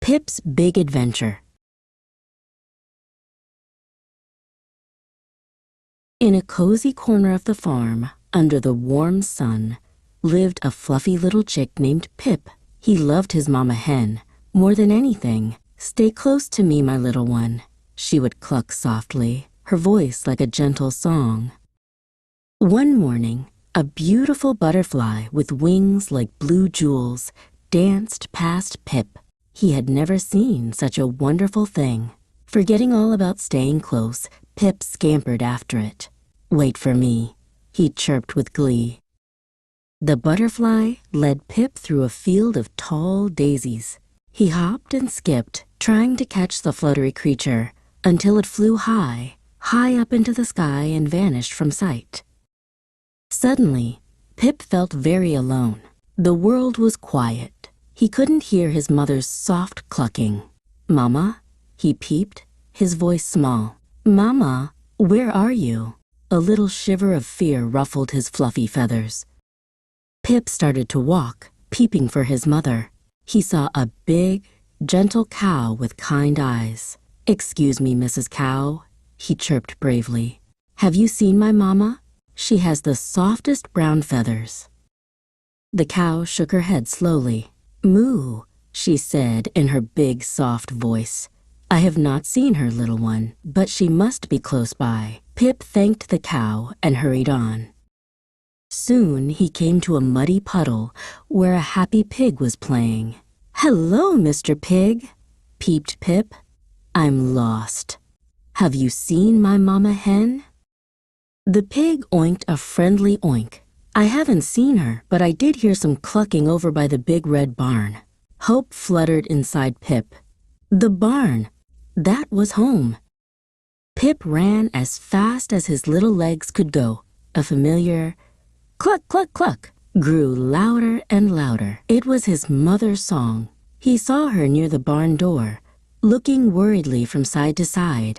Pip's Big Adventure. In a cozy corner of the farm, under the warm sun, lived a fluffy little chick named Pip. He loved his mama hen more than anything. "Stay close to me, my little one," she would cluck softly, her voice like a gentle song. One morning, a beautiful butterfly with wings like blue jewels danced past Pip. He had never seen such a wonderful thing. Forgetting all about staying close, Pip scampered after it. "Wait for me," he chirped with glee. The butterfly led Pip through a field of tall daisies. He hopped and skipped, trying to catch the fluttery creature, until it flew high, high up into the sky and vanished from sight. Suddenly, Pip felt very alone. The world was quiet. He couldn't hear his mother's soft clucking. "Mama?" he peeped, his voice small. "Mama, where are you?" A little shiver of fear ruffled his fluffy feathers. Pip started to walk, peeping for his mother. He saw a big, gentle cow with kind eyes. "Excuse me, Mrs. Cow," he chirped bravely. "Have you seen my mama? She has the softest brown feathers." The cow shook her head slowly. "Moo," she said in her big, soft voice. "I have not seen her, little one, but she must be close by." Pip thanked the cow and hurried on. Soon he came to a muddy puddle where a happy pig was playing. "Hello, Mr. Pig," peeped Pip. "I'm lost. Have you seen my mama hen?" The pig oinked a friendly oink. "I haven't seen her, but I did hear some clucking over by the big red barn." Hope fluttered inside Pip. The barn! That was home. Pip ran as fast as his little legs could go. A familiar cluck, cluck, cluck grew louder and louder. It was his mother's song. He saw her near the barn door, looking worriedly from side to side.